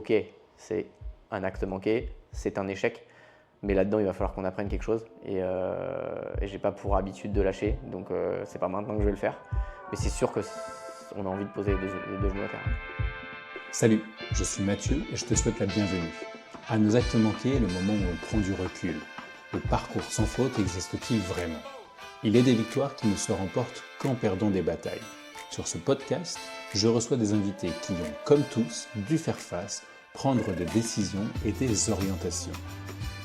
Ok, c'est un acte manqué, c'est un échec, mais là-dedans, il va falloir qu'on apprenne quelque chose et j'ai pas pour habitude de lâcher, donc c'est pas maintenant que je vais le faire. Mais c'est sûr que on a envie de poser les deux genoux à terre. Salut, je suis Mathieu et je te souhaite la bienvenue. À nos actes manqués, le moment où on prend du recul. Le parcours sans faute existe-t-il vraiment? Il est des victoires qui ne se remportent qu'en perdant des batailles. Sur ce podcast, je reçois des invités qui ont, comme tous, dû faire face, prendre des décisions et des orientations.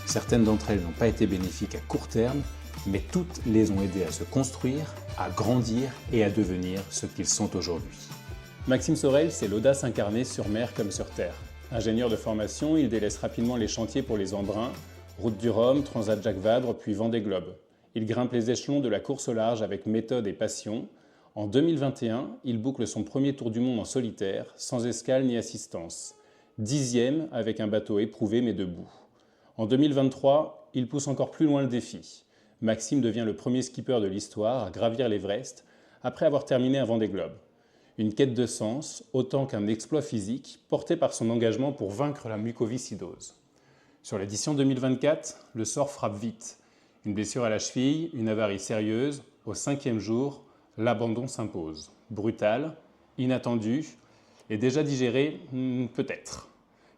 Certaines d'entre elles n'ont pas été bénéfiques à court terme, mais toutes les ont aidés à se construire, à grandir et à devenir ce qu'ils sont aujourd'hui. Maxime Sorel, c'est l'audace incarnée sur mer comme sur terre. Ingénieur de formation, il délaisse rapidement les chantiers pour les embruns, Route du Rhum, Transat Jacques Vabre, puis Vendée Globe. Il grimpe les échelons de la course au large avec méthode et passion. En 2021, il boucle son premier tour du monde en solitaire, sans escale ni assistance. 10e avec un bateau éprouvé mais debout. En 2023, il pousse encore plus loin le défi. Maxime devient le premier skipper de l'histoire à gravir l'Everest après avoir terminé un Vendée Globe. Une quête de sens, autant qu'un exploit physique, porté par son engagement pour vaincre la mucoviscidose. Sur l'édition 2024, le sort frappe vite. Une blessure à la cheville, une avarie sérieuse, au 5e jour, l'abandon s'impose. Brutal, inattendu, et déjà digéré, peut-être.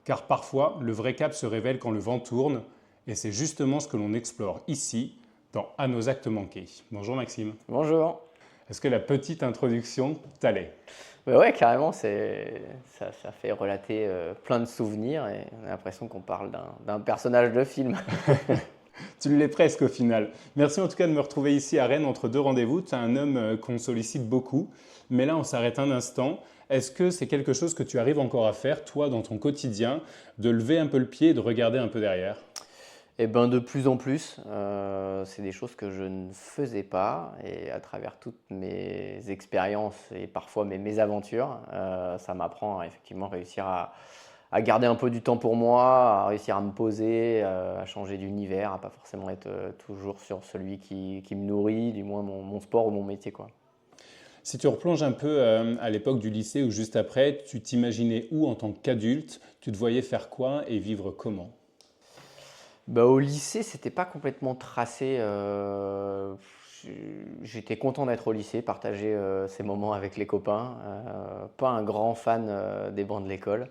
Car parfois, le vrai cap se révèle quand le vent tourne, et c'est justement ce que l'on explore ici, dans À nos actes manqués. Bonjour Maxime. Bonjour. Est-ce que la petite introduction t'allait? Ouais, carrément, ça fait relater plein de souvenirs et on a l'impression qu'on parle d'un personnage de film. Tu l'es presque au final. Merci en tout cas de me retrouver ici à Rennes entre deux rendez-vous. Tu es un homme qu'on sollicite beaucoup. Mais là, on s'arrête un instant. Est-ce que c'est quelque chose que tu arrives encore à faire, toi, dans ton quotidien, de lever un peu le pied et de regarder un peu derrière? Et ben de plus en plus, c'est des choses que je ne faisais pas et à travers toutes mes expériences et parfois mes mésaventures, ça m'apprend à effectivement réussir à garder un peu du temps pour moi, à réussir à me poser, à changer d'univers, à pas forcément être toujours sur celui qui me nourrit, du moins mon sport ou mon métier, quoi. Si tu replonges un peu à l'époque du lycée ou juste après, tu t'imaginais où en tant qu'adulte? Tu te voyais faire quoi et vivre comment? Bah, au lycée, c'était pas complètement tracé. J'étais content d'être au lycée, partager ces moments avec les copains. Pas un grand fan des bancs de l'école.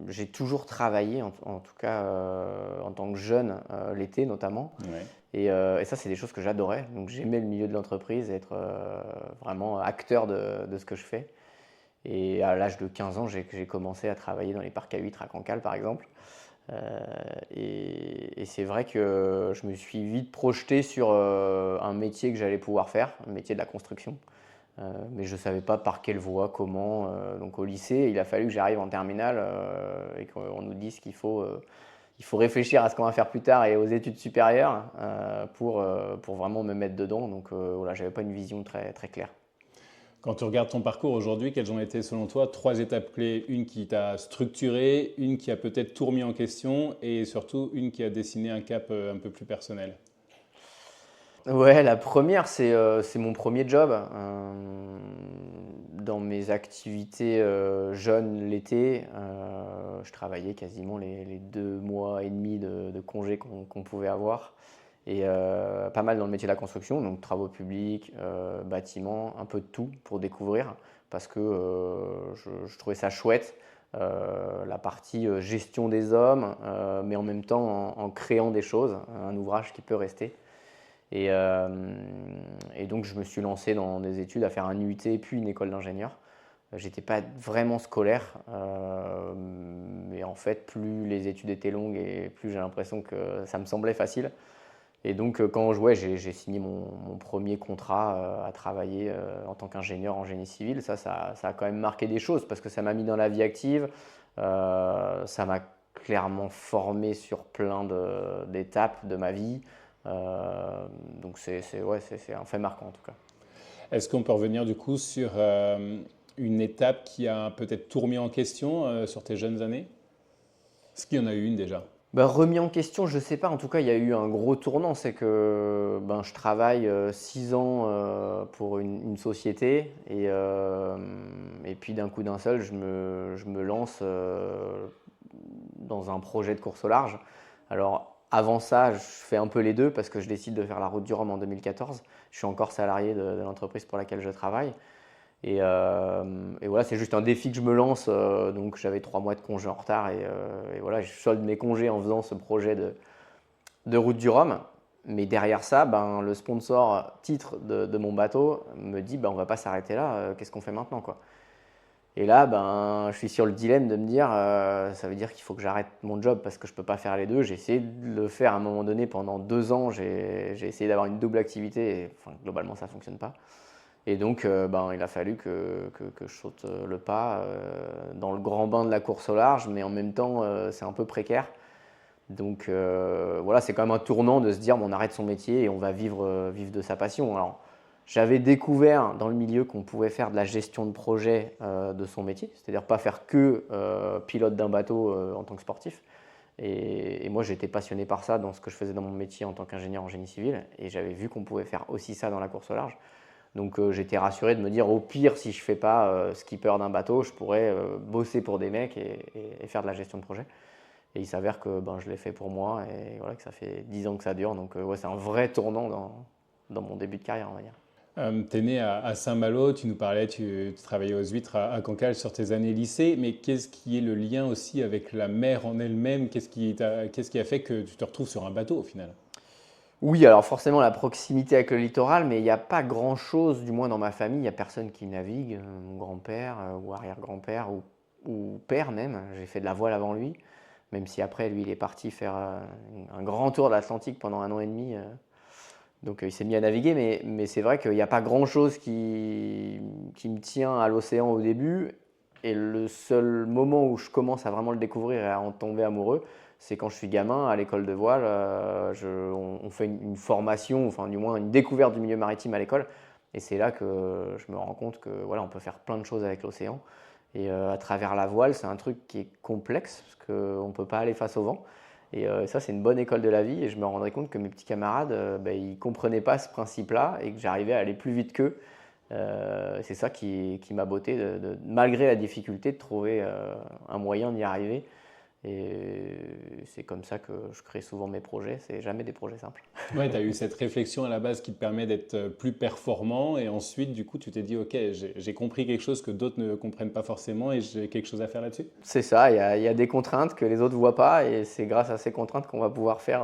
J'ai toujours travaillé, en tout cas en tant que jeune, l'été notamment. Ouais. Et ça, c'est des choses que j'adorais. Donc j'aimais le milieu de l'entreprise, être vraiment acteur de ce que je fais. Et à l'âge de 15 ans, j'ai commencé à travailler dans les parcs à huîtres à Cancale, par exemple. Et c'est vrai que je me suis vite projeté sur un métier que j'allais pouvoir faire, un métier de la construction. Mais je ne savais pas par quelle voie, comment. Donc au lycée, il a fallu que j'arrive en terminale et qu'on nous dise il faut réfléchir à ce qu'on va faire plus tard et aux études supérieures pour vraiment me mettre dedans. Donc voilà, je n'avais pas une vision très, très claire. Quand tu regardes ton parcours aujourd'hui, quelles ont été selon toi trois étapes clés? Une qui t'a structuré, une qui a peut-être tout remis en question et surtout une qui a dessiné un cap un peu plus personnel. Ouais, la première, c'est mon premier job. Dans mes activités jeunes l'été, je travaillais quasiment les 2 mois et demi de congés qu'on pouvait avoir. Et pas mal dans le métier de la construction, donc travaux publics, bâtiments, un peu de tout pour découvrir, parce que je trouvais ça chouette, la partie gestion des hommes, mais en même temps en créant des choses, un ouvrage qui peut rester. Et, euh, et donc je me suis lancé dans des études à faire un UT puis une école d'ingénieur. J'étais pas vraiment scolaire, mais en fait plus les études étaient longues et plus j'ai l'impression que ça me semblait facile. Et donc, quand j'ai signé mon premier contrat à travailler en tant qu'ingénieur en génie civil, ça a quand même marqué des choses parce que ça m'a mis dans la vie active, ça m'a clairement formé sur plein d'étapes de ma vie. Donc, c'est un fait marquant en tout cas. Est-ce qu'on peut revenir du coup sur une étape qui a peut-être tout remis en question sur tes jeunes années? Est-ce qu'il y en a eu une déjà? Bah, remis en question, je sais pas. En tout cas, il y a eu un gros tournant. C'est que je travaille 6 ans pour une société et puis d'un coup d'un seul, je me lance dans un projet de course au large. Alors avant ça, je fais un peu les deux parce que je décide de faire la Route du Rhum en 2014. Je suis encore salarié de l'entreprise pour laquelle je travaille. Et voilà, c'est juste un défi que je me lance. Donc j'avais 3 mois de congé en retard et voilà, je solde mes congés en faisant ce projet de Route du Rhum. Mais derrière ça, le sponsor titre de mon bateau me dit on va pas s'arrêter là, qu'est-ce qu'on fait maintenant quoi. Et là, je suis sur le dilemme de me dire, ça veut dire qu'il faut que j'arrête mon job parce que je ne peux pas faire les deux. J'ai essayé de le faire à un moment donné pendant 2 ans. J'ai essayé d'avoir une double activité et globalement, ça ne fonctionne pas. Et donc, il a fallu que je saute le pas dans le grand bain de la course au large, mais en même temps, c'est un peu précaire. Donc voilà, c'est quand même un tournant de se dire, on arrête son métier et on va vivre de sa passion. Alors, j'avais découvert dans le milieu qu'on pouvait faire de la gestion de projet de son métier, c'est-à-dire pas faire que pilote d'un bateau en tant que sportif. Et moi, j'étais passionné par ça dans ce que je faisais dans mon métier en tant qu'ingénieur en génie civil. Et j'avais vu qu'on pouvait faire aussi ça dans la course au large. Donc j'étais rassuré de me dire, au pire, si je ne fais pas skipper d'un bateau, je pourrais bosser pour des mecs et faire de la gestion de projet. Et il s'avère que je l'ai fait pour moi et voilà, que ça fait 10 ans que ça dure. Donc ouais, c'est un vrai tournant dans mon début de carrière, on va dire. Tu es né à Saint-Malo, tu nous parlais, tu travaillais aux huîtres à Cancale sur tes années lycée, mais qu'est-ce qui est le lien aussi avec la mer en elle-même? Qu'est-ce qui a fait que tu te retrouves sur un bateau au final? Oui, alors forcément la proximité avec le littoral, mais il n'y a pas grand-chose, du moins dans ma famille, il n'y a personne qui navigue, mon grand-père ou arrière-grand-père ou père même, j'ai fait de la voile avant lui, même si après lui il est parti faire un grand tour de l'Atlantique pendant 1 an et demi, donc il s'est mis à naviguer, mais c'est vrai qu'il n'y a pas grand-chose qui me tient à l'océan au début, et le seul moment où je commence à vraiment le découvrir et à en tomber amoureux, c'est quand je suis gamin à l'école de voile. On fait une formation, enfin du moins une découverte du milieu maritime à l'école. Et c'est là que je me rends compte que voilà, on peut faire plein de choses avec l'océan. Et à travers la voile, c'est un truc qui est complexe parce qu'on ne peut pas aller face au vent. Et ça, c'est une bonne école de la vie. Et je me rendais compte que mes petits camarades, ils ne comprenaient pas ce principe-là et que j'arrivais à aller plus vite qu'eux. C'est ça qui m'a botté, malgré la difficulté, de trouver un moyen d'y arriver. Et c'est comme ça que je crée souvent mes projets. C'est jamais des projets simples. Ouais, tu as eu cette réflexion à la base qui te permet d'être plus performant et ensuite, du coup, tu t'es dit, OK, j'ai compris quelque chose que d'autres ne comprennent pas forcément et j'ai quelque chose à faire là-dessus? C'est ça, il y a des contraintes que les autres ne voient pas et c'est grâce à ces contraintes qu'on va pouvoir faire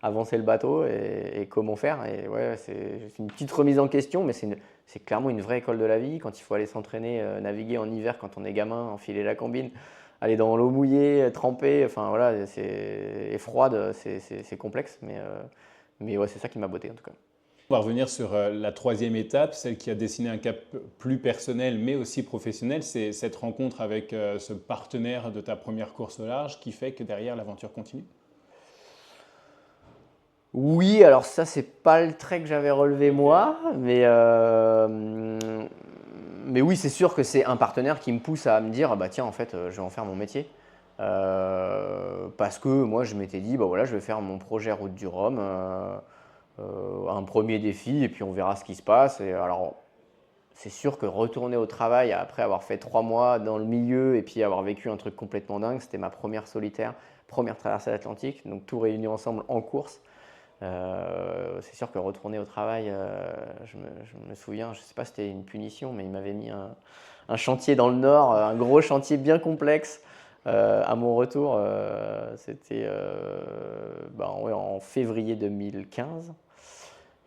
avancer le bateau et comment faire. Et ouais, c'est une petite remise en question, mais c'est clairement une vraie école de la vie. Quand il faut aller s'entraîner, naviguer en hiver quand on est gamin, enfiler la combine, aller dans l'eau mouillée, tremper, enfin voilà, et froide, c'est complexe, mais ouais, c'est ça qui m'a botté en tout cas. On va revenir sur la troisième étape, celle qui a dessiné un cap plus personnel mais aussi professionnel. C'est cette rencontre avec ce partenaire de ta première course au large qui fait que derrière l'aventure continue. Oui, alors ça, c'est pas le trait que j'avais relevé moi, mais oui, c'est sûr que c'est un partenaire qui me pousse à me dire, ah bah tiens, en fait, je vais en faire mon métier. Parce que moi, je m'étais dit, bah voilà, je vais faire mon projet Route du Rhum, un premier défi, et puis on verra ce qui se passe. Et alors, c'est sûr que retourner au travail après avoir fait 3 mois dans le milieu et puis avoir vécu un truc complètement dingue, c'était ma première solitaire, première traversée de l'Atlantique, donc tout réuni ensemble en course. C'est sûr que retourner au travail, je me souviens, je ne sais pas si c'était une punition, mais il m'avait mis un chantier dans le nord, un gros chantier bien complexe. À mon retour, c'était ouais, en février 2015.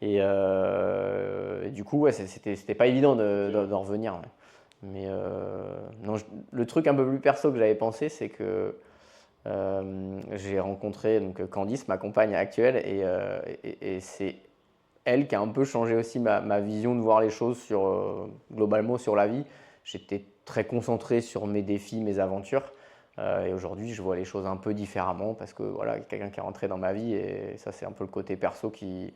Et du coup, ouais, c'était pas évident d'en revenir. Ouais. Mais non, le truc un peu plus perso que j'avais pensé, c'est que j'ai rencontré donc, Candice, ma compagne actuelle, et c'est elle qui a un peu changé aussi ma vision de voir les choses globalement sur la vie. J'étais très concentré sur mes défis, mes aventures. Et aujourd'hui, je vois les choses un peu différemment parce que voilà, quelqu'un qui est rentré dans ma vie et ça, c'est un peu le côté perso qui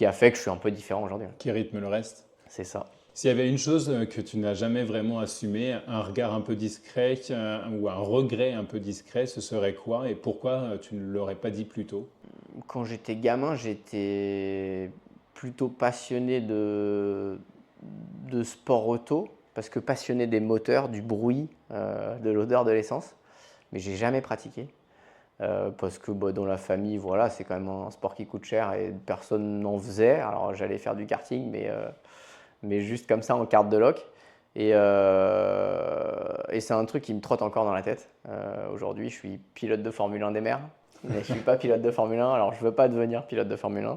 a fait que je suis un peu différent aujourd'hui. Qui rythme le reste. C'est ça. S'il y avait une chose que tu n'as jamais vraiment assumée, un regard un peu discret ou un regret un peu discret, ce serait quoi et pourquoi tu ne l'aurais pas dit plus tôt? Quand j'étais gamin, j'étais plutôt passionné de sport auto, parce que passionné des moteurs, du bruit, de l'odeur de l'essence, mais j'ai jamais pratiqué. Parce que bah, dans la famille, voilà, c'est quand même un sport qui coûte cher et personne n'en faisait. Alors j'allais faire du karting, mais juste comme ça en carte de loc. Et c'est un truc qui me trotte encore dans la tête. Aujourd'hui, je suis pilote de Formule 1 des mers, mais je ne suis pas pilote de Formule 1. Alors je ne veux pas devenir pilote de Formule 1,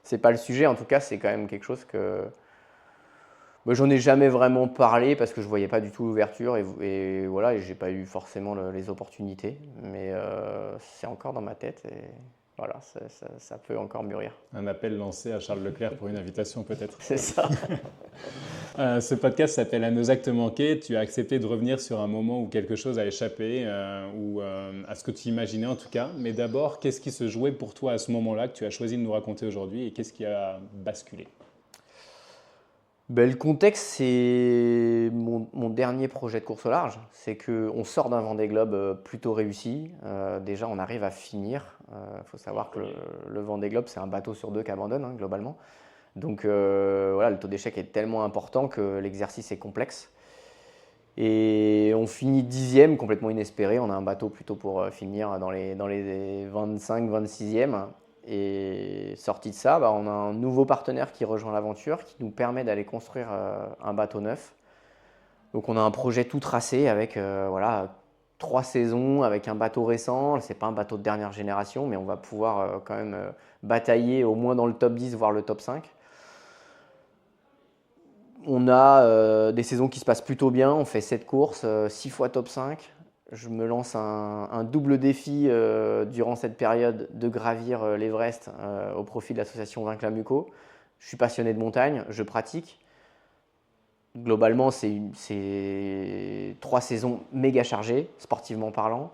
c'est pas le sujet. En tout cas, c'est quand même quelque chose que moi, j'en ai jamais vraiment parlé parce que je voyais pas du tout l'ouverture et voilà, et j'ai pas eu forcément les opportunités. Mais c'est encore dans ma tête et voilà, ça peut encore mûrir. Un appel lancé à Charles Leclerc pour une invitation peut-être. C'est ça. Ce podcast s'appelle À nos actes manqués. Tu as accepté de revenir sur un moment où quelque chose a échappé ou à ce que tu imaginais en tout cas. Mais d'abord, qu'est-ce qui se jouait pour toi à ce moment-là que tu as choisi de nous raconter aujourd'hui et qu'est-ce qui a basculé? Ben, le contexte, c'est mon dernier projet de course au large. C'est qu'on sort d'un Vendée Globe plutôt réussi. Déjà, on arrive à finir. Il faut savoir que le Vendée Globe, c'est un bateau sur deux qui abandonne, hein, globalement. Donc voilà, le taux d'échec est tellement important que l'exercice est complexe. Et on finit 10e, complètement inespéré. On a un bateau plutôt pour finir dans les 25, 26e. Et sorti de ça, bah, on a un nouveau partenaire qui rejoint l'aventure, qui nous permet d'aller construire un bateau neuf. Donc on a un projet tout tracé avec voilà, 3 saisons, avec un bateau récent. Ce n'est pas un bateau de dernière génération, mais on va pouvoir quand même batailler au moins dans le top 10, voire le top 5. On a des saisons qui se passent plutôt bien. On fait 7 courses, 6 fois top 5. Je me lance un double défi durant cette période de gravir l'Everest au profit de l'association Vaincre la Muco. Je suis passionné de montagne, je pratique. Globalement, c'est 3 saisons méga chargées, sportivement parlant.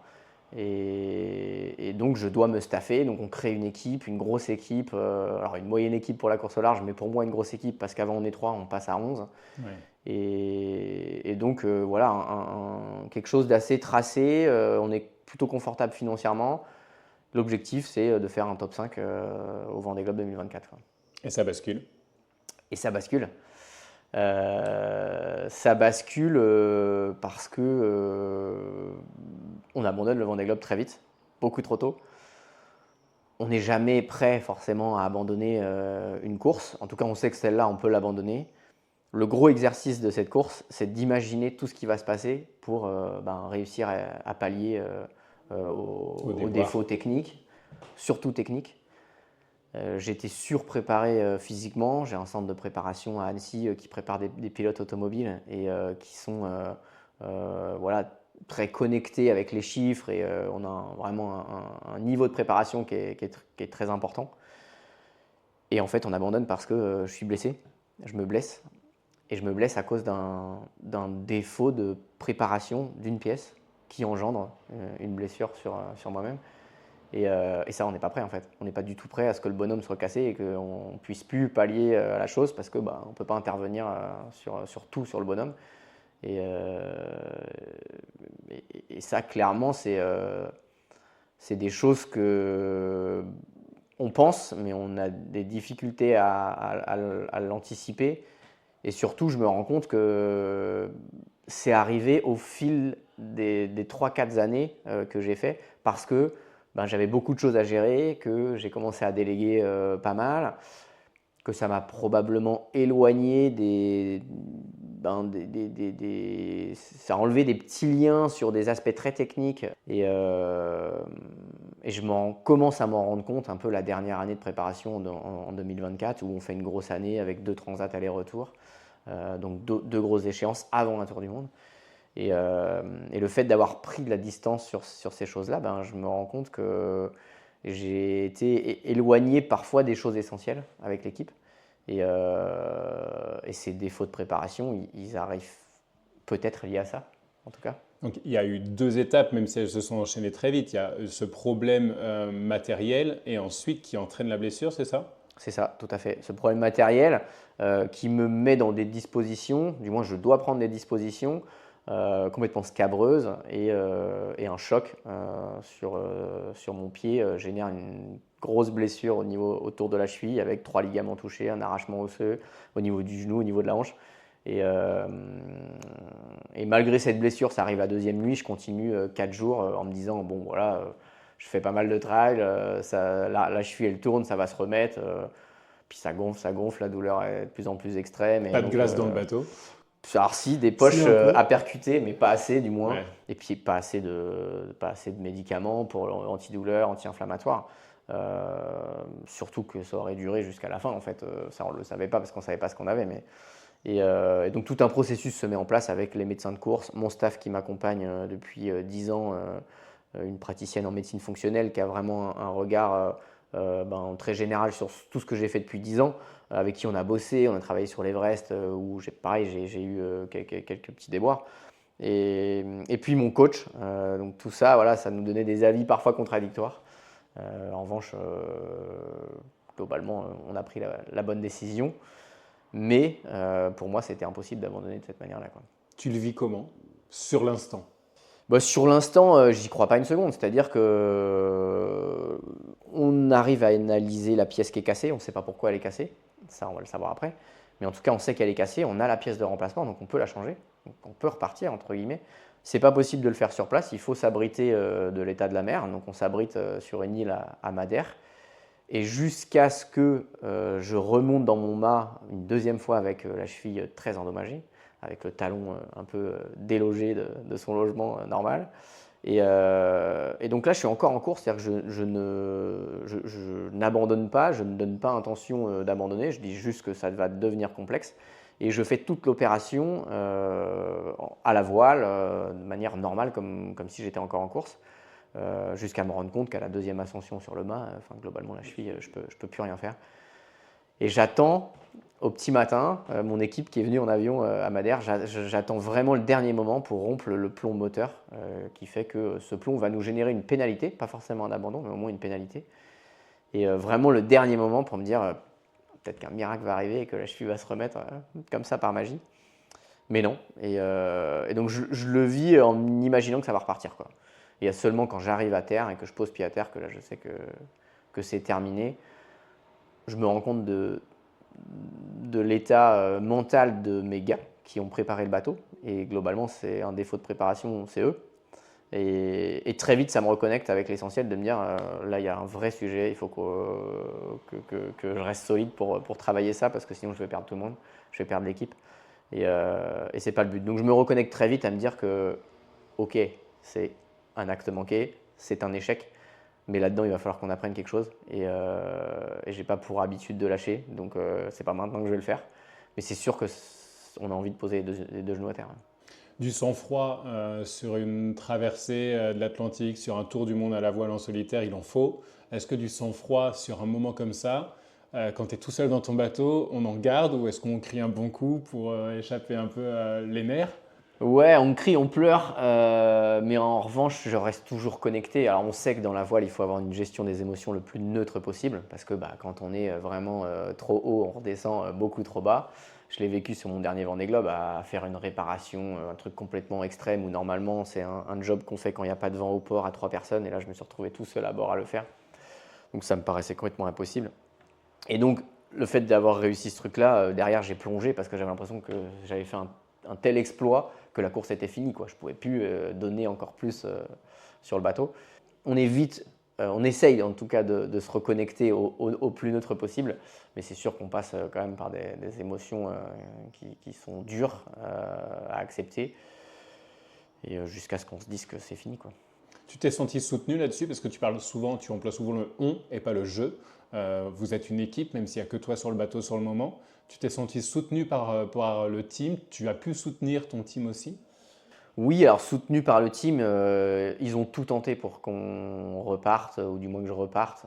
Et donc, je dois me staffer. Donc, on crée une équipe, une grosse équipe. Alors, une moyenne équipe pour la course au large, mais pour moi, une grosse équipe parce qu'avant, on est 3, on passe à 11. Ouais. Et donc, voilà, quelque chose d'assez tracé. On est plutôt confortable financièrement. L'objectif, c'est de faire un top 5 au Vendée Globe 2024. Quoi. Et ça bascule. Et ça bascule. Ça bascule parce que on abandonne le Vendée Globe très vite, beaucoup trop tôt. On n'est jamais prêt forcément à abandonner une course. En tout cas, on sait que celle-là, on peut l'abandonner. Le gros exercice de cette course, c'est d'imaginer tout ce qui va se passer pour réussir à pallier aux défauts techniques, surtout techniques. J'ai été surpréparé physiquement. J'ai un centre de préparation à Annecy qui prépare des pilotes automobiles et qui sont voilà, très connectés avec les chiffres et on a vraiment un niveau de préparation qui est très important. Et en fait, on abandonne parce que je suis blessé, je me blesse. Et je me blesse à cause d'un défaut de préparation d'une pièce qui engendre une blessure sur moi-même. Et ça, on n'est pas prêt en fait. On n'est pas du tout prêt à ce que le bonhomme soit cassé et qu'on ne puisse plus pallier à la chose parce qu'on ne peut pas intervenir sur tout sur le bonhomme. Et ça, clairement, c'est des choses que on pense, mais on a des difficultés à l'anticiper. Et surtout, je me rends compte que c'est arrivé au fil des 3-4 années que j'ai fait parce que j'avais beaucoup de choses à gérer, que j'ai commencé à déléguer pas mal, que ça m'a probablement éloigné ça a enlevé des petits liens sur des aspects très techniques et je commence à m'en rendre compte un peu la dernière année de préparation en 2024 où on fait une grosse année avec 2 transats aller-retour, donc 2 grosses échéances avant un Tour du Monde. Et le fait d'avoir pris de la distance sur ces choses-là, je me rends compte que j'ai été éloigné parfois des choses essentielles avec l'équipe. Et ces défauts de préparation, ils arrivent peut-être liés à ça, en tout cas. Donc il y a eu 2 étapes, même si elles se sont enchaînées très vite. Il y a ce problème matériel et ensuite qui entraîne la blessure, c'est ça ? C'est ça, tout à fait. Ce problème matériel qui me met dans des dispositions, du moins je dois prendre des dispositions complètement scabreuses et un choc sur mon pied génère une grosse blessure autour de la cheville avec 3 ligaments touchés, un arrachement osseux au niveau du genou, au niveau de la hanche. Et malgré cette blessure, ça arrive la deuxième nuit, je continue 4 jours en me disant, bon voilà, je fais pas mal de trail, la cheville elle tourne, ça va se remettre. Puis ça gonfle, la douleur est de plus en plus extrême. Pas de glace dans le bateau? Alors si, des poches Si, un peu. à percuter, mais pas assez du moins. Ouais. Et puis pas assez de médicaments pour antidouleurs, anti-inflammatoires. Surtout que ça aurait duré jusqu'à la fin en fait. Ça on ne le savait pas parce qu'on ne savait pas ce qu'on avait. Et donc tout un processus se met en place avec les médecins de course, mon staff qui m'accompagne depuis 10 ans, une praticienne en médecine fonctionnelle qui a vraiment un regard très général sur tout ce que j'ai fait depuis 10 ans, avec qui on a bossé, on a travaillé sur l'Everest, où j'ai eu quelques petits déboires. Et puis mon coach, donc tout ça, voilà, ça nous donnait des avis parfois contradictoires. En revanche, globalement, on a pris la bonne décision. Mais pour moi, c'était impossible d'abandonner de cette manière-là, quoi. Tu le vis comment? Sur l'instant? Sur l'instant, j'y crois pas une seconde. C'est-à-dire que on arrive à analyser la pièce qui est cassée. On ne sait pas pourquoi elle est cassée. Ça, on va le savoir après. Mais en tout cas, on sait qu'elle est cassée. On a la pièce de remplacement, donc on peut la changer. Donc on peut repartir, entre guillemets. C'est pas possible de le faire sur place. Il faut s'abriter de l'état de la mer. Donc on s'abrite sur une île à Madère. Et jusqu'à ce que je remonte dans mon mât une deuxième fois avec la cheville très endommagée, avec le talon un peu délogé de son logement normal. Et donc là, je suis encore en course, c'est-à-dire que je n'abandonne pas, je ne donne pas intention d'abandonner, je dis juste que ça va devenir complexe. Et je fais toute l'opération à la voile, de manière normale, comme si j'étais encore en course. Jusqu'à me rendre compte qu'à la deuxième ascension sur le mât, globalement la cheville, je peux plus rien faire. Et j'attends au petit matin, mon équipe qui est venue en avion à Madère, j'attends vraiment le dernier moment pour rompre le plomb moteur qui fait que ce plomb va nous générer une pénalité, pas forcément un abandon, mais au moins une pénalité. Et vraiment le dernier moment pour me dire peut-être qu'un miracle va arriver et que la cheville va se remettre comme ça par magie. Mais non. Et donc je le vis en imaginant que ça va repartir, quoi. Il y a seulement quand j'arrive à terre et que je pose pied à terre que là je sais que c'est terminé. Je me rends compte de l'état mental de mes gars qui ont préparé le bateau. Et globalement, c'est un défaut de préparation, c'est eux. Et très vite, ça me reconnecte avec l'essentiel de me dire là, il y a un vrai sujet, il faut que je reste solide pour travailler ça parce que sinon je vais perdre tout le monde, je vais perdre l'équipe. Et c'est pas le but. Donc je me reconnecte très vite à me dire que, ok, c'est un acte manqué, c'est un échec, mais là-dedans il va falloir qu'on apprenne quelque chose et j'ai pas pour habitude de lâcher, donc c'est pas maintenant que je vais le faire, mais c'est sûr qu'on a envie de poser les deux genoux à terre. Du sang-froid sur une traversée de l'Atlantique, sur un tour du monde à la voile en solitaire, il en faut. Est-ce que du sang-froid sur un moment comme ça, quand tu es tout seul dans ton bateau, on en garde ou est-ce qu'on crie un bon coup pour échapper un peu les nerfs? Ouais, on crie, on pleure, mais en revanche, je reste toujours connecté. Alors, on sait que dans la voile, il faut avoir une gestion des émotions le plus neutre possible, parce que quand on est vraiment trop haut, on redescend beaucoup trop bas. Je l'ai vécu sur mon dernier Vendée Globe, à faire une réparation, un truc complètement extrême, où normalement, c'est un job qu'on fait quand il n'y a pas de vent au port à 3 personnes, et là, je me suis retrouvé tout seul à bord à le faire. Donc, ça me paraissait complètement impossible. Et donc, le fait d'avoir réussi ce truc-là, derrière, j'ai plongé, parce que j'avais l'impression que j'avais fait un tel exploit que la course était finie, quoi. Je ne pouvais plus donner encore plus sur le bateau. On essaye en tout cas de se reconnecter au plus neutre possible, mais c'est sûr qu'on passe quand même par des émotions qui sont dures à accepter, et jusqu'à ce qu'on se dise que c'est fini, quoi. Tu t'es senti soutenu là-dessus parce que tu emploies souvent le on et pas le je. Vous êtes une équipe, même s'il n'y a que toi sur le bateau sur le moment. Tu t'es senti soutenu par le team. Tu as pu soutenir ton team aussi? Oui, alors soutenu par le team, ils ont tout tenté pour qu'on reparte, ou du moins que je reparte,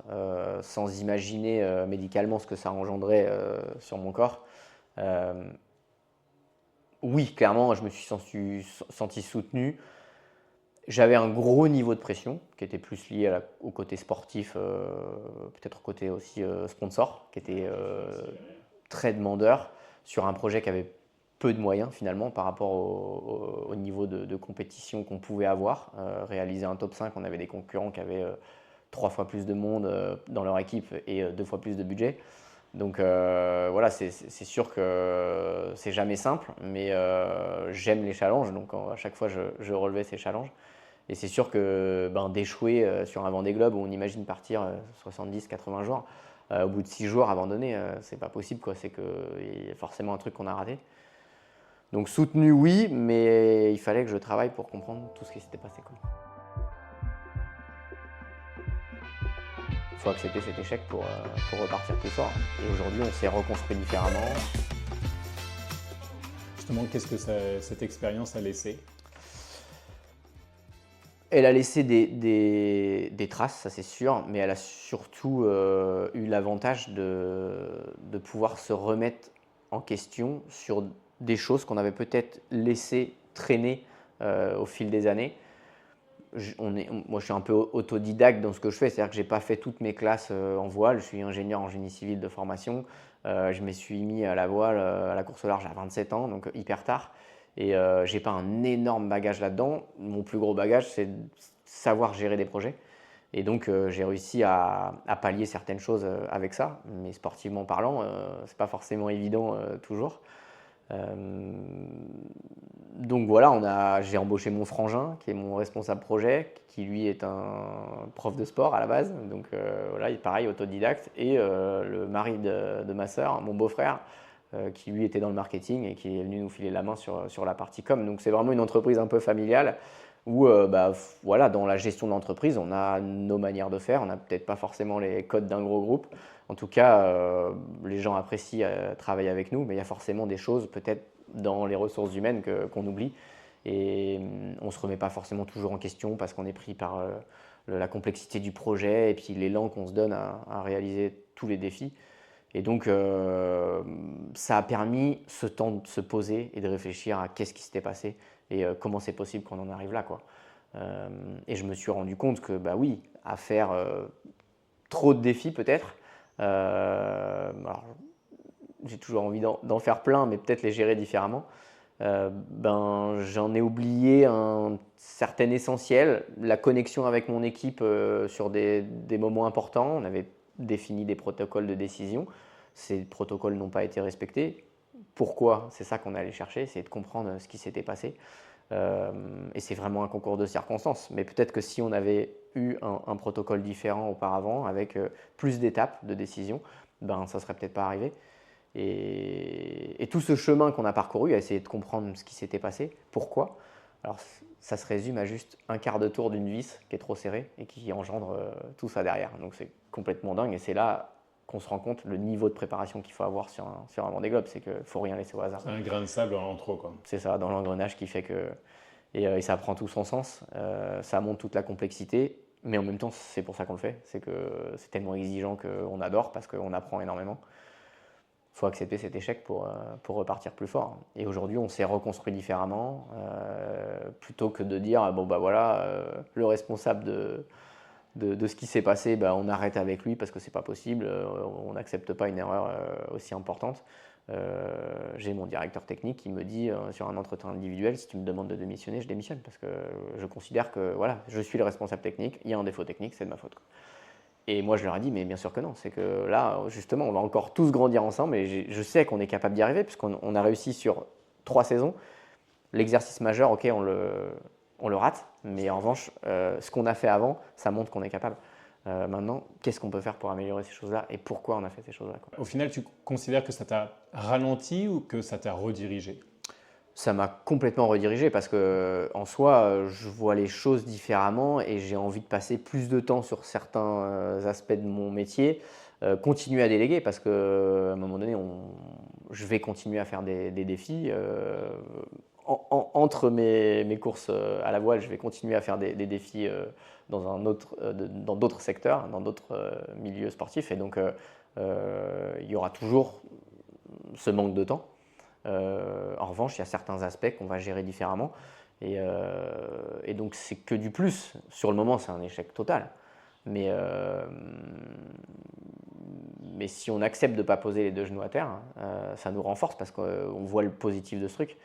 sans imaginer médicalement ce que ça engendrait sur mon corps. Oui, clairement, je me suis senti soutenu. J'avais un gros niveau de pression qui était plus lié au côté sportif, peut-être au côté aussi sponsor, qui était très demandeur sur un projet qui avait peu de moyens finalement par rapport au niveau de compétition qu'on pouvait avoir. Réaliser un top 5, on avait des concurrents qui avaient 3 fois plus de monde dans leur équipe et 2 fois plus de budget. Donc voilà, c'est sûr que c'est jamais simple, mais j'aime les challenges, donc à chaque fois je relevais ces challenges. Et c'est sûr que d'échouer sur un Vendée Globe où on imagine partir 70-80 jours, au bout de 6 jours abandonner, c'est pas possible, quoi. C'est qu'il y a forcément un truc qu'on a raté. Donc soutenu, oui, mais il fallait que je travaille pour comprendre tout ce qui s'était passé, quoi. Il faut accepter cet échec pour repartir plus fort. Et aujourd'hui, on s'est reconstruit différemment. Justement, qu'est-ce que cette expérience a laissé? Elle a laissé des traces, ça c'est sûr, mais elle a surtout eu l'avantage de pouvoir se remettre en question sur des choses qu'on avait peut-être laissées traîner au fil des années. Moi, je suis un peu autodidacte dans ce que je fais, c'est-à-dire que je n'ai pas fait toutes mes classes en voile. Je suis ingénieur en génie civil de formation. Je me suis mis à la voile, à la course au large à 27 ans, donc hyper tard. Et je n'ai pas un énorme bagage là-dedans. Mon plus gros bagage, c'est de savoir gérer des projets. Et donc, j'ai réussi à pallier certaines choses avec ça. Mais sportivement parlant, ce n'est pas forcément évident toujours. Donc voilà, j'ai embauché mon frangin, qui est mon responsable projet, qui lui est un prof de sport à la base. Donc voilà, il est pareil, autodidacte. Et le mari de ma sœur, mon beau-frère, qui lui était dans le marketing et qui est venu nous filer la main sur la partie com. Donc c'est vraiment une entreprise un peu familiale où voilà, dans la gestion de l'entreprise, on a nos manières de faire. On n'a peut-être pas forcément les codes d'un gros groupe. En tout cas, les gens apprécient travailler avec nous, mais il y a forcément des choses peut-être dans les ressources humaines qu'on oublie. Et on ne se remet pas forcément toujours en question parce qu'on est pris par la complexité du projet et puis l'élan qu'on se donne à réaliser tous les défis. Et donc, ça a permis ce temps de se poser et de réfléchir à qu'est-ce qui s'était passé et comment c'est possible qu'on en arrive là, quoi. Et je me suis rendu compte que, oui, à faire trop de défis peut-être, alors, j'ai toujours envie d'en faire plein, mais peut-être les gérer différemment. J'en ai oublié un certain essentiel, la connexion avec mon équipe sur des moments importants. On avait défini des protocoles de décision. Ces protocoles n'ont pas été respectés. Pourquoi? C'est ça qu'on allait chercher, c'est de comprendre ce qui s'était passé. Et c'est vraiment un concours de circonstances. Mais peut-être que si on avait eu un protocole différent auparavant, avec plus d'étapes de décision, ça ne serait peut-être pas arrivé. Et tout ce chemin qu'on a parcouru, à essayer de comprendre ce qui s'était passé, pourquoi, alors ça se résume à juste un quart de tour d'une vis qui est trop serrée et qui engendre tout ça derrière. Donc c'est complètement dingue et c'est là qu'on se rend compte le niveau de préparation qu'il faut avoir sur un Vendée Globe, c'est qu'il ne faut rien laisser au hasard. C'est un grain de sable en trop, quoi. C'est ça, dans l'engrenage qui fait que... Et ça prend tout son sens, ça montre toute la complexité, mais en même temps c'est pour ça qu'on le fait, c'est que c'est tellement exigeant qu'on adore parce qu'on apprend énormément. Il faut accepter cet échec pour repartir plus fort. Et aujourd'hui, on s'est reconstruit différemment, plutôt que de dire le responsable de ce qui s'est passé, on arrête avec lui parce que c'est pas possible, on n'accepte pas une erreur aussi importante. J'ai mon directeur technique qui me dit sur un entretien individuel, si tu me demandes de démissionner, je démissionne parce que je considère que je suis le responsable technique, il y a un défaut technique, c'est de ma faute. Et moi, je leur ai dit, mais bien sûr que non. C'est que là, justement, on va encore tous grandir ensemble et je sais qu'on est capable d'y arriver puisqu'on a réussi sur 3 saisons. L'exercice majeur, ok, on le rate, mais en revanche, ce qu'on a fait avant, ça montre qu'on est capable. Maintenant, qu'est-ce qu'on peut faire pour améliorer ces choses-là et pourquoi on a fait ces choses-là, quoi. Au final, tu considères que ça t'a ralenti ou que ça t'a redirigé? Ça m'a complètement redirigé parce que en soi, je vois les choses différemment et j'ai envie de passer plus de temps sur certains aspects de mon métier, continuer à déléguer parce qu'à un moment donné, je vais continuer à faire des défis. Entre mes courses à la voile, je vais continuer à faire des défis dans d'autres secteurs, dans d'autres milieux sportifs. Et donc, il y aura toujours ce manque de temps. En revanche, il y a certains aspects qu'on va gérer différemment. Et donc c'est que du plus. Sur le moment, c'est un échec total. Mais si on accepte de ne pas poser les deux genoux à terre, ça nous renforce parce qu'on voit le positif de ce truc.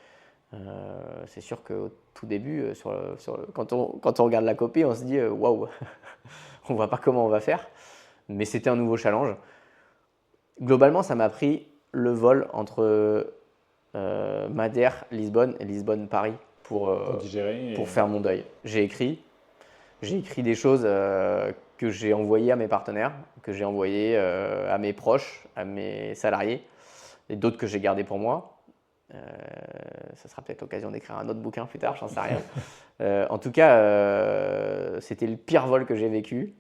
C'est sûr qu'au tout début, quand on regarde la copie, on se dit waouh, on ne voit pas comment on va faire. Mais c'était un nouveau challenge. Globalement, ça m'a pris le vol entre Madère, Lisbonne et Lisbonne-Paris pour digérer pour faire mon deuil. J'ai écrit des choses que j'ai envoyées à mes partenaires, que j'ai envoyées à mes proches, à mes salariés, et d'autres que j'ai gardées pour moi. Ça sera peut-être l'occasion d'écrire un autre bouquin plus tard, j'en sais rien. En tout cas, c'était le pire vol que j'ai vécu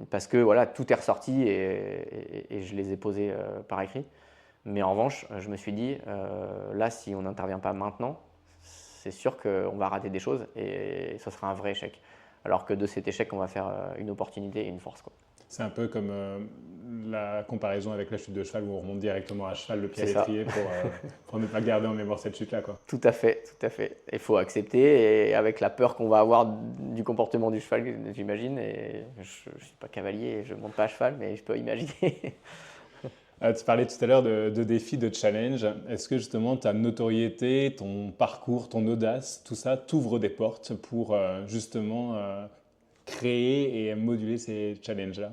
parce que voilà, tout est ressorti et je les ai posés par écrit. Mais en revanche, je me suis dit, là, si on n'intervient pas maintenant, c'est sûr qu'on va rater des choses et ce sera un vrai échec. Alors que de cet échec, on va faire une opportunité et une force, quoi. C'est un peu comme la comparaison avec la chute de cheval où on remonte directement à cheval le pied à C'est ça. l'étrier pour ne pas garder en mémoire cette chute-là, quoi. Tout à fait, tout à fait. Il faut accepter et avec la peur qu'on va avoir du comportement du cheval, j'imagine. Et je ne suis pas cavalier, et je ne monte pas à cheval, mais je peux imaginer. Tu parlais tout à l'heure de défis, de challenge. Est-ce que justement ta notoriété, ton parcours, ton audace, tout ça t'ouvre des portes pour justement créer et moduler ces challenges-là?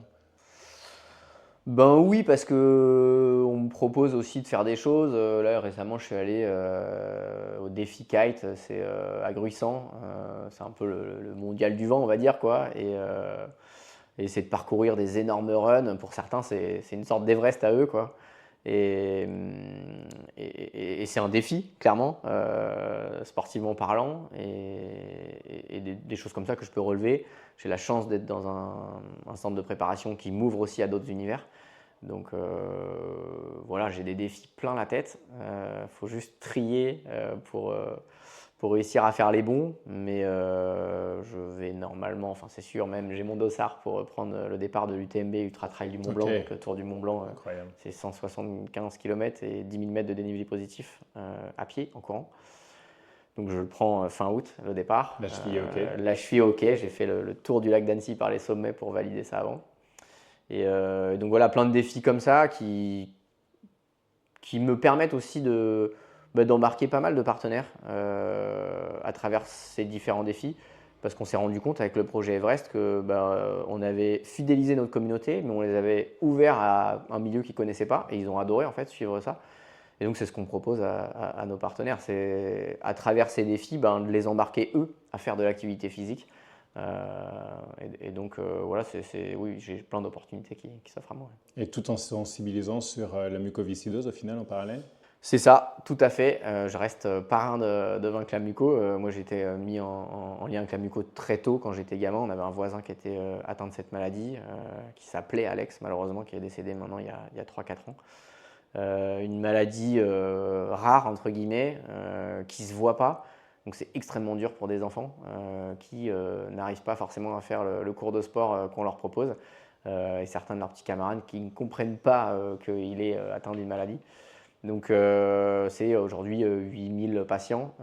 Ben oui, parce que on me propose aussi de faire des choses. Là, récemment, je suis allé au défi kite, c'est à Gruissant. C'est un peu le mondial du vent, on va dire, quoi. Et c'est de parcourir des énormes runs. Pour certains, c'est une sorte d'Everest à eux, quoi. Et, et c'est un défi, clairement, sportivement parlant, et des choses comme ça que je peux relever. J'ai la chance d'être dans un centre de préparation qui m'ouvre aussi à d'autres univers. Donc voilà, j'ai des défis plein la tête. Faut juste trier pour réussir à faire les bons. Mais je vais normalement, enfin c'est sûr, même j'ai mon dossard pour prendre le départ de l'UTMB Ultra Trail du Mont Blanc. Ok. Donc le Tour du Mont Blanc, Incroyable. c'est 175 km et 10 000 mètres de dénivelé positif à pied, en courant. Donc je le prends fin août, le départ. La cheville est OK. La cheville est OK. J'ai fait le tour du lac d'Annecy par les sommets pour valider ça avant. Et donc voilà, plein de défis comme ça qui me permettent aussi d'embarquer pas mal de partenaires à travers ces différents défis. Parce qu'on s'est rendu compte avec le projet Everest que on avait fidélisé notre communauté, mais on les avait ouverts à un milieu qu'ils ne connaissaient pas. Et ils ont adoré en fait suivre ça. Et donc c'est ce qu'on propose à nos partenaires. C'est à travers ces défis de les embarquer eux à faire de l'activité physique. Et donc voilà, oui, j'ai plein d'opportunités qui s'offrent à moi. Et tout en sensibilisant sur la mucoviscidose au final en parallèle? C'est ça, tout à fait. Je reste parrain de Vaincre la muco. Moi, j'ai été mis en lien avec la muco très tôt quand j'étais gamin. On avait un voisin qui était atteint de cette maladie, qui s'appelait Alex, malheureusement, qui est décédé maintenant il y a 3-4 ans. Une maladie rare, entre guillemets, qui ne se voit pas. Donc c'est extrêmement dur pour des enfants qui n'arrivent pas forcément à faire le cours de sport qu'on leur propose. Et certains de leurs petits camarades qui ne comprennent pas qu'il est atteint d'une maladie. Donc c'est aujourd'hui 8000 patients.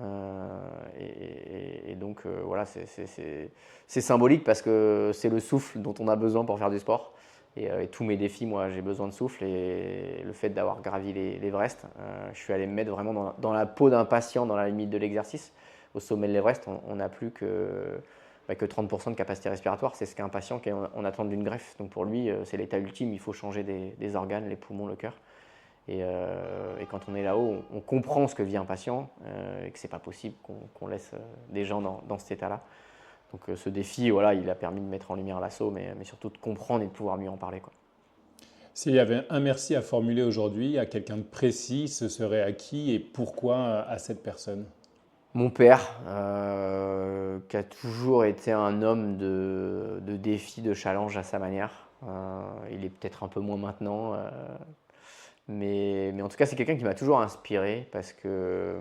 Et donc voilà, c'est symbolique parce que c'est le souffle dont on a besoin pour faire du sport. Et tous mes défis, moi, j'ai besoin de souffle. Et le fait d'avoir gravi l'Everest, je suis allé me mettre vraiment dans la peau d'un patient dans la limite de l'exercice. Au sommet de l'Everest, on n'a plus que 30% de capacité respiratoire. C'est ce qu'un patient qui est en attente d'une greffe. Donc pour lui, c'est l'état ultime. Il faut changer des organes, les poumons, le cœur. Et quand on est là-haut, on comprend ce que vit un patient et que ce n'est pas possible qu'on laisse des gens dans cet état-là. Donc ce défi, voilà, il a permis de mettre en lumière l'assaut, mais surtout de comprendre et de pouvoir mieux en parler, quoi. S'il y avait un merci à formuler aujourd'hui à quelqu'un de précis, ce serait à qui et pourquoi à cette personne? Mon père, qui a toujours été un homme de défis, de challenges à sa manière. Il est peut-être un peu moins maintenant. Mais en tout cas, c'est quelqu'un qui m'a toujours inspiré parce que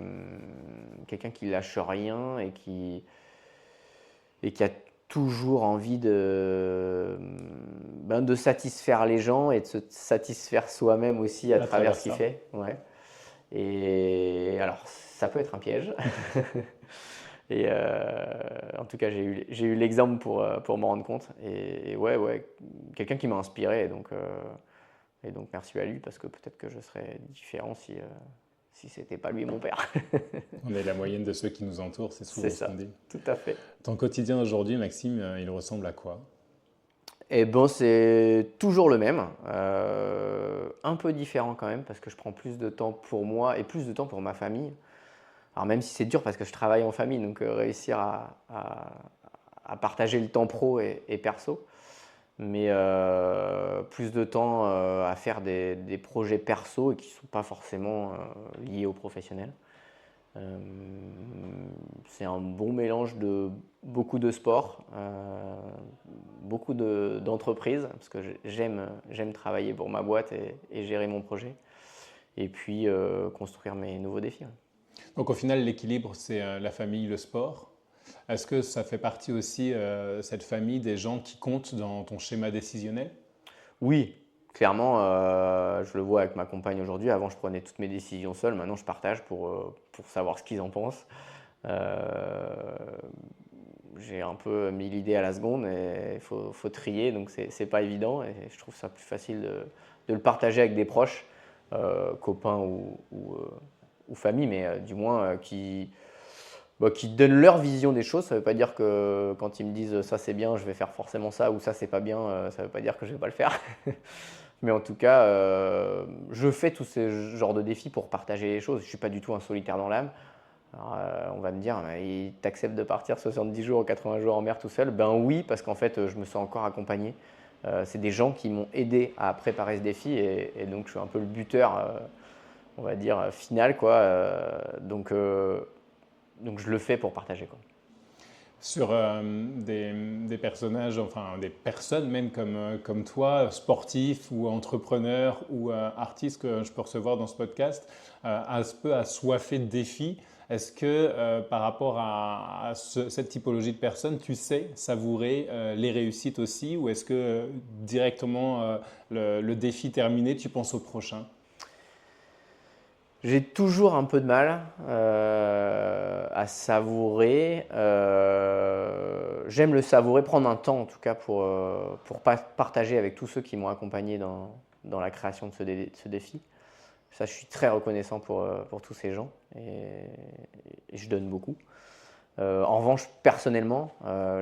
quelqu'un qui lâche rien et qui a toujours envie de satisfaire les gens et de se satisfaire soi-même aussi à travers ce qu'il fait. Ouais. Et alors, ça peut être un piège. Et en tout cas, j'ai eu l'exemple pour m'en rendre compte. Et ouais, quelqu'un qui m'a inspiré. Et donc, merci à lui parce que peut-être que je serais différent si c'était pas lui mon père. On est la moyenne de ceux qui nous entourent, c'est C'est souvent ce qu'on ça, dit. tout à fait. Ton quotidien aujourd'hui, Maxime, il ressemble à quoi? Et bon, c'est toujours le même, un peu différent quand même parce que je prends plus de temps pour moi et plus de temps pour ma famille. Alors même si c'est dur parce que je travaille en famille, donc réussir à partager le temps pro et perso, mais plus de temps à faire des projets perso et qui ne sont pas forcément liés au professionnel. Euh, c'est un bon mélange de beaucoup de sport, beaucoup d'entreprises, parce que j'aime travailler pour ma boîte et gérer mon projet, et puis construire mes nouveaux défis. Donc au final, l'équilibre, c'est la famille, le sport. Est-ce que ça fait partie aussi, cette famille, des gens qui comptent dans ton schéma décisionnel? Oui, clairement, je le vois avec ma compagne aujourd'hui. Avant, je prenais toutes mes décisions seul. Maintenant, je partage pour savoir ce qu'ils en pensent. Euh, j'ai un peu mis l'idée à la seconde et il faut trier, donc c'est pas évident. Et je trouve ça plus facile de le partager avec des proches, copains ou famille, mais du moins qui donnent leur vision des choses. Ça ne veut pas dire que quand ils me disent ça c'est bien, je vais faire forcément ça, ou ça c'est pas bien, ça ne veut pas dire que je ne vais pas le faire. Mais en tout cas, je fais tous ces genres de défis pour partager les choses. Je ne suis pas du tout un solitaire dans l'âme. Alors, on va me dire, t'acceptes de partir 70 jours ou 80 jours en mer tout seul? Ben oui, parce qu'en fait, je me sens encore accompagné. C'est des gens qui m'ont aidé à préparer ce défi et donc je suis un peu le buteur, on va dire, final, quoi. Donc je le fais pour partager, quoi. Sur des personnages, enfin des personnes même comme toi, sportifs ou entrepreneurs ou artistes que je peux recevoir dans ce podcast, un peu assoiffés de défis, est-ce que par rapport à cette typologie de personnes, tu sais savourer les réussites aussi, ou est-ce que directement le défi terminé, tu penses au prochain? J'ai toujours un peu de mal à savourer. J'aime le savourer, prendre un temps en tout cas pour partager avec tous ceux qui m'ont accompagné dans la création de ce défi. Ça, je suis très reconnaissant pour tous ces gens et je donne beaucoup. En revanche, personnellement,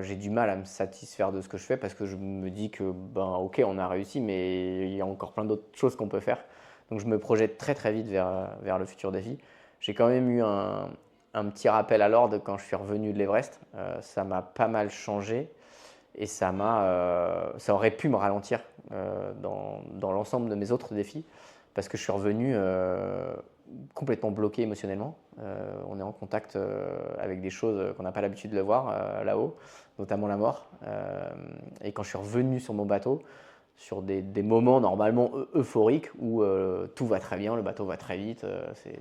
j'ai du mal à me satisfaire de ce que je fais parce que je me dis que, ben, ok, on a réussi, mais il y a encore plein d'autres choses qu'on peut faire. Donc je me projette très très vite vers le futur défi. J'ai quand même eu un petit rappel à l'ordre quand je suis revenu de l'Everest. Ça m'a pas mal changé et ça aurait pu me ralentir dans l'ensemble de mes autres défis parce que je suis revenu complètement bloqué émotionnellement. On est en contact avec des choses qu'on n'a pas l'habitude de le voir là-haut, notamment la mort. Et quand je suis revenu sur mon bateau, sur des moments normalement euphoriques où tout va très bien, le bateau va très vite,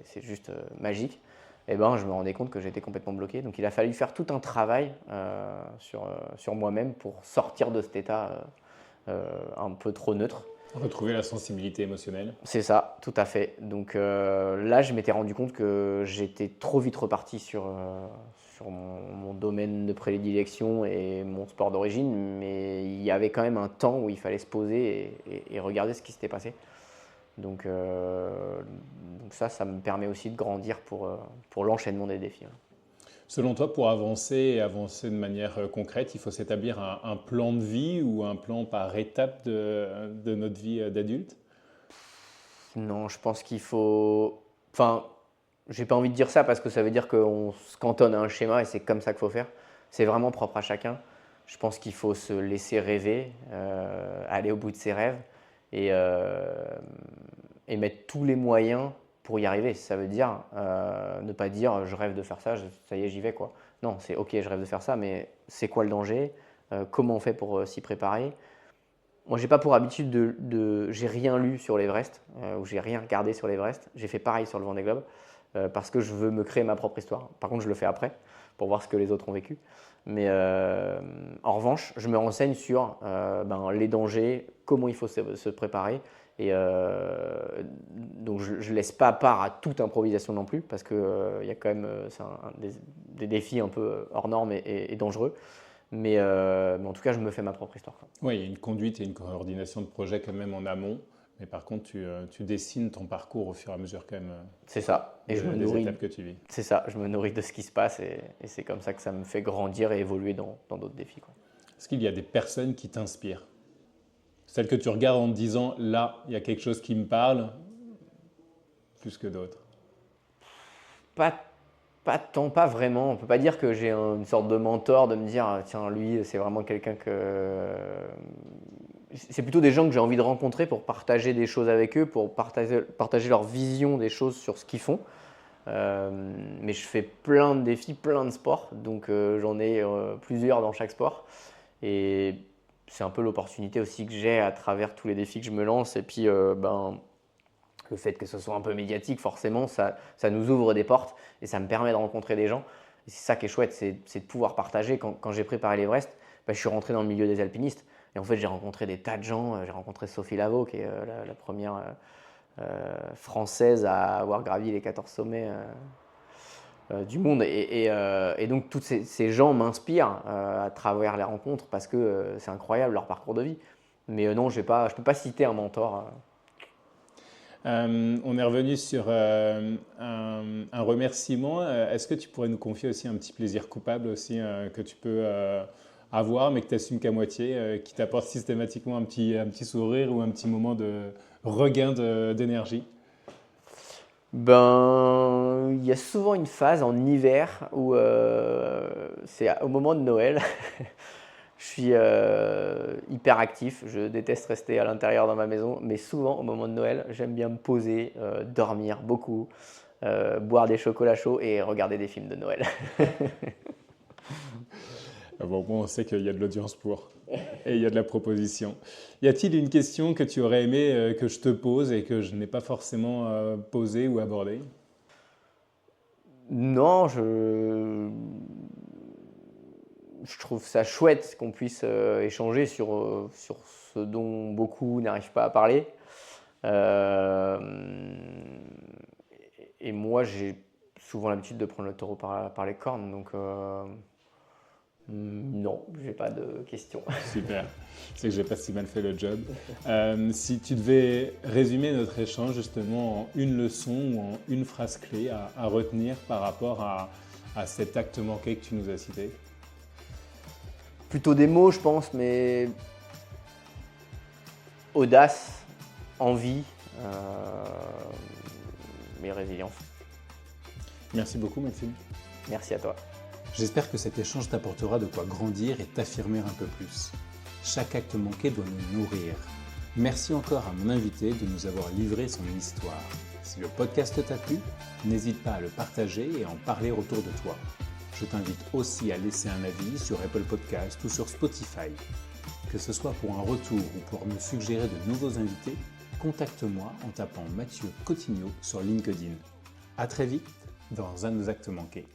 c'est juste magique, et ben, je me rendais compte que j'étais complètement bloqué. Donc il a fallu faire tout un travail sur moi-même pour sortir de cet état un peu trop neutre. Retrouver la sensibilité émotionnelle. C'est ça, tout à fait. Donc là, je m'étais rendu compte que j'étais trop vite reparti sur mon domaine de prédilection et mon sport d'origine, mais il y avait quand même un temps où il fallait se poser et regarder ce qui s'était passé. Donc ça me permet aussi de grandir pour l'enchaînement des défis. Selon toi, pour avancer et avancer de manière concrète, il faut s'établir un plan de vie ou un plan par étape de notre vie d'adulte? Non, je pense qu'il faut. Enfin, j'ai pas envie de dire ça parce que ça veut dire qu'on se cantonne à un schéma et c'est comme ça qu'il faut faire. C'est vraiment propre à chacun. Je pense qu'il faut se laisser rêver, aller au bout de ses rêves et, euh, et mettre tous les moyens pour y arriver. Ça veut dire ne pas dire je rêve de faire ça, ça y est, j'y vais, quoi. Non, c'est ok, je rêve de faire ça, mais c'est quoi le danger? Comment on fait pour s'y préparer? Moi, j'ai pas pour habitude j'ai rien lu sur l'Everest ou j'ai rien regardé sur l'Everest. J'ai fait pareil sur le Vendée Globe parce que je veux me créer ma propre histoire. Par contre, je le fais après pour voir ce que les autres ont vécu. Mais en revanche, je me renseigne sur les dangers, comment il faut se préparer Et donc je ne laisse pas part à toute improvisation non plus, parce que il y a quand même des défis un peu hors normes et dangereux. Mais en tout cas, je me fais ma propre histoire, quoi. Oui, il y a une conduite et une coordination de projet quand même en amont. Mais par contre, tu dessines ton parcours au fur et à mesure quand même C'est ça. Et je me des nourris. étapes que tu vis. C'est ça. Je me nourris de ce qui se passe et c'est comme ça que ça me fait grandir et évoluer dans d'autres défis, quoi. Est-ce qu'il y a des personnes qui t'inspirent? Celles que tu regardes en te disant, là, il y a quelque chose qui me parle, plus que d'autres. Pas vraiment. On peut pas dire que j'ai une sorte de mentor, de me dire, tiens, lui, c'est vraiment quelqu'un que. C'est plutôt des gens que j'ai envie de rencontrer pour partager des choses avec eux, pour partager leur vision des choses sur ce qu'ils font. Mais je fais plein de défis, plein de sports, donc j'en ai plusieurs dans chaque sport. Et c'est un peu l'opportunité aussi que j'ai à travers tous les défis que je me lance. Et puis, le fait que ce soit un peu médiatique, forcément, ça nous ouvre des portes et ça me permet de rencontrer des gens. Et c'est ça qui est chouette, c'est de pouvoir partager. Quand j'ai préparé l'Everest, je suis rentré dans le milieu des alpinistes. Et en fait, j'ai rencontré des tas de gens. J'ai rencontré Sophie Lavaux, qui est la première française à avoir gravi les 14 sommets du monde. Et donc, tous ces gens m'inspirent à travers les rencontres parce que c'est incroyable leur parcours de vie. Mais non, je ne peux pas citer un mentor. On est revenu sur un remerciement. Est-ce que tu pourrais nous confier aussi un petit plaisir coupable aussi que tu peux avoir, mais que tu n'assumes qu'à moitié, qui t'apporte systématiquement un petit sourire ou un petit moment de regain d'énergie? Il y a souvent une phase en hiver où c'est au moment de Noël. Je suis hyper actif, je déteste rester à l'intérieur dans ma maison, mais souvent au moment de Noël, j'aime bien me poser, dormir beaucoup, boire des chocolats chauds et regarder des films de Noël. Bon, on sait qu'il y a de l'audience pour et il y a de la proposition. Y a-t-il une question que tu aurais aimé que je te pose et que je n'ai pas forcément posée ou abordée? Non, je trouve ça chouette qu'on puisse échanger sur ce dont beaucoup n'arrivent pas à parler. Euh, et moi, j'ai souvent l'habitude de prendre le taureau par les cornes, donc non, j'ai pas de questions. Super, c'est que j'ai pas si mal fait le job. Si tu devais résumer notre échange justement en une leçon ou en une phrase clé à retenir par rapport à cet acte manqué que tu nous as cité. Plutôt des mots, je pense, mais audace, envie, mais résilience. Merci beaucoup Maxime. Merci à toi. J'espère que cet échange t'apportera de quoi grandir et t'affirmer un peu plus. Chaque acte manqué doit nous nourrir. Merci encore à mon invité de nous avoir livré son histoire. Si le podcast t'a plu, n'hésite pas à le partager et à en parler autour de toi. Je t'invite aussi à laisser un avis sur Apple Podcast ou sur Spotify. Que ce soit pour un retour ou pour me suggérer de nouveaux invités, contacte-moi en tapant Mathieu Cotigno sur LinkedIn. À très vite dans Un de nos actes manqués.